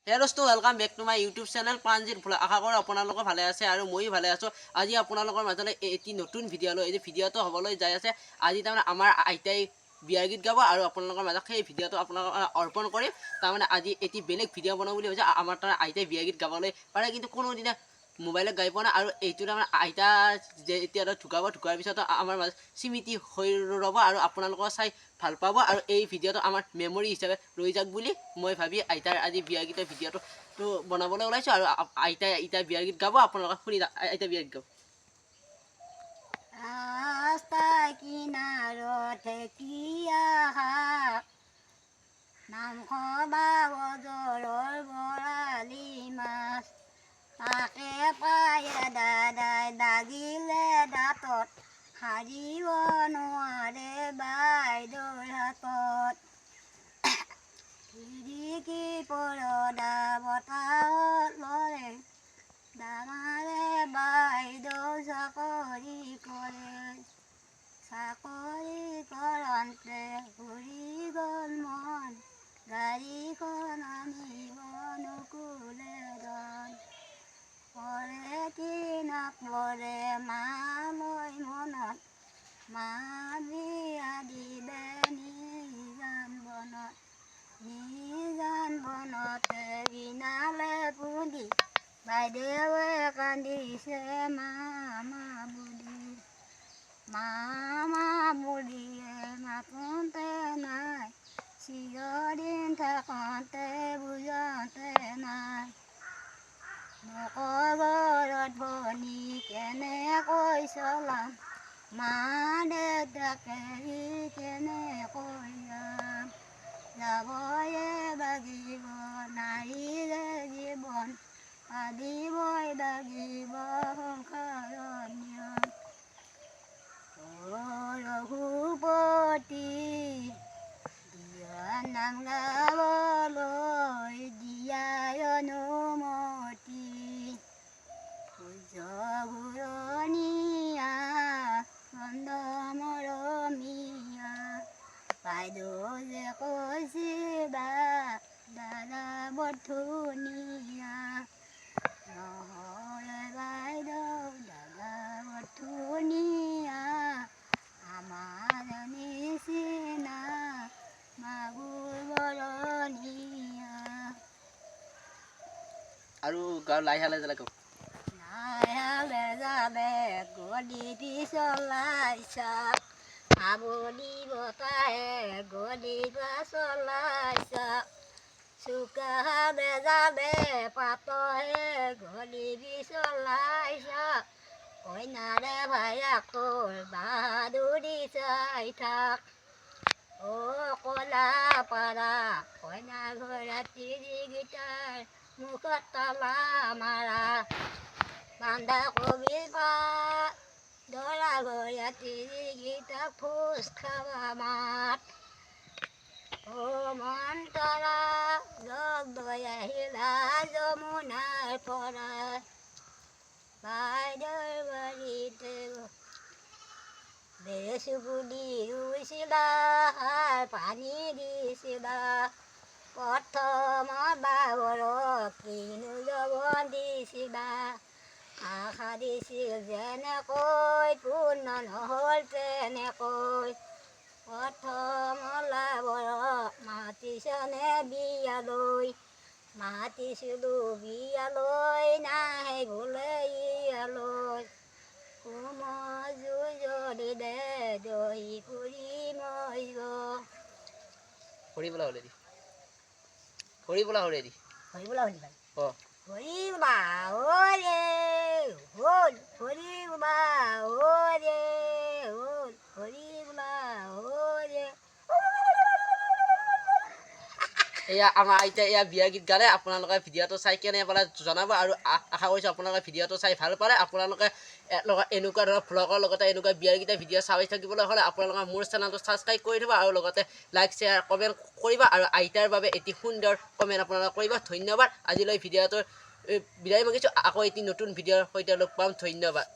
Hello' welcome back to my YouTube channel Pranjit Bhola. আশা কৰোঁ আপোনালোকে ভালে আছে আৰু ময়ো ভালে আছোঁ। আজি আপোনালোকৰ মাজলৈ এটি নতুন ভিডিঅ' লৈ এই ভিডিঅ'টো হ'বলৈ যাই আছে। আজি তাৰমানে আমাৰ আইতাই বিয়াৰ গীত গাব আৰু আপোনালোকৰ মাজত সেই ভিডিঅ'টো আপোনালোকক অৰ্পণ কৰিম। তাৰমানে আজি এটি বেলেগ ভিডিঅ' বনাওঁ বুলি ভাবিছে। আমাৰ তাৰমানে আইতাই বিয়াৰ গীত গাবলৈ পাৰে, কিন্তু কোনোদিনা মোবাইলত গাই পোৱা নাই। আৰু এইটো তাৰমানে আইতা যেতিয়া ঢুকোৱাৰ পিছতো আমাৰ মাজত স্মৃতি হৈ ৰ'ব আৰু আপোনালোকে চাই ভাল পাব। আৰু এই ভিডিঅ'টো আমাৰ মেমৰি হিচাপে ৰৈ যাওক বুলি মই ভাবি আইতাৰ আজি বিয়াৰ গীতৰ ভিডিঅ'টো বনাবলৈ ওলাইছোঁ। আৰু আইতাই বিয়াৰ গীত গাব, আপোনালোকে শুনি আইতা বিয়াৰ গীত গাব। ৰাস্তাৰ কিনাৰত ঢেকীয়া শাক, নামঘৰ বজৰৰ বৰালি মাছ, তাকে পায়ে দাদাই দাগিলে দাঁতত, সাৰিব নোৱাৰে বাইদেউৰ হাতত। খিৰিকী পৰদা বতাহত লৰে, ডাঙৰে বাইদেউ চাকৰি কৰে। চাকৰি কৰোঁতে ঘূৰি গ'ল মন, গাড়ীখন আনিব নুকুলে ধন। পৰে কি নপৰে মালৈ মনত, মা বিয়া দিলে নিজান বনত। নিজান বনতে বিনালে পুলি, বাইদেৱে কান্দিছে মামা বুলি। মামা বুলিয়ে মাতোঁতে নাই, চিৰদিন থাকোঁতে বুজোঁতে নাই। ঘৰত ভনী কেনেকৈ চলাম, মা দেউতাকে কেনেকৈ যাম। যাবয়ে লাগিব নাৰীৰে জীৱন, আদিবই লাগিব সংসাৰৰ নিয়ম। ৰঘুপতি দিয়াৰ নাম গাবলৈ দিয়াই অনুমতি, সূৰ্য ঘূৰণীয়া চন্দ্ৰ মৰমীয়া, বাইদেউ যে কৈছিলা দাদা বৰ ধুনীয়া। নহ'লে বাইদেউ দাদা বৰ ধুনীয়া, আমাৰ নিচিনা মাগুৰ বৰণীয়া। আৰু গাঁৱৰ লাই হালে যালে গাঁও লাইহালে যালে গলিটি চলাইছা, আবলি বতাহে গলিবা চলাইছা। চুকা বেজালে পাতহে গলিবি চলাইছা, কইনাৰে ভায়াক তোৰ বাহাদুৰি চাই থাক। কলা পাৰা কইনা ঘৰা তিৰিগিটাৰ মুখত তালা মাৰা, বান্ধা কবি পাত দৰা ঘৰা তিৰিগিটাক ভোজ খাবা মাত। মন তৰা লগ লৈ আহিলা যমুনাৰ পৰা, বাইদেউৰ বাৰীতে বেচু বুলি ৰুইছিলা, পানী দিছিলা। প্ৰথমত বাবৰক কিনো যৌৱন দিছিলা, আশা দিছিল যেনেকৈ পূৰ্ণ নহ'ল তেনেকৈ। প্ৰথমত বাবৰক মাতিছনে বিয়ালৈ, মাতিছিলোঁ বিয়ালৈ নাহে বোলে ইয়ালৈ। কোমল জুই জ্বলিলে দহি পুৰি মৰিব, হৰিবোলা হ'লে দি হৰিবোলা হ'লে দি হৰিবোলা হৰি ভাই অঁ হৰিবোলা হৰে হ'ল, হৰিবোলা হৰে হ'ল, হৰিবোলা হৰে। এয়া আমাৰ আইতাই বিয়াৰ গীত গালে। আপোনালোকে ভিডিঅ'টো চাই কেনে পালে জনাব, আৰু আশা কৰিছোঁ আপোনালোকে ভিডিঅ'টো চাই ভাল পালে। আপোনালোকে এনেকুৱা ধৰণৰ ভ্লগৰ লগতে এনেকুৱা বিয়াৰ গীতৰ ভিডিঅ' চাই থাকিবলৈ হ'লে আপোনালোকে মোৰ চেনেলটো ছাবস্ক্ৰাইব কৰি থ'ব, আৰু লগতে লাইক শ্বেয়াৰ কমেণ্ট কৰিবা, আৰু আইতাৰ বাবে এটি সুন্দৰ কমেণ্ট আপোনালোকে কৰিব। ধন্যবাদ। আজিলৈ ভিডিঅ'টো বিদায় মাগিছোঁ। আকৌ এটি নতুন ভিডিঅ'ৰ সৈতে লগ পাম। ধন্যবাদ।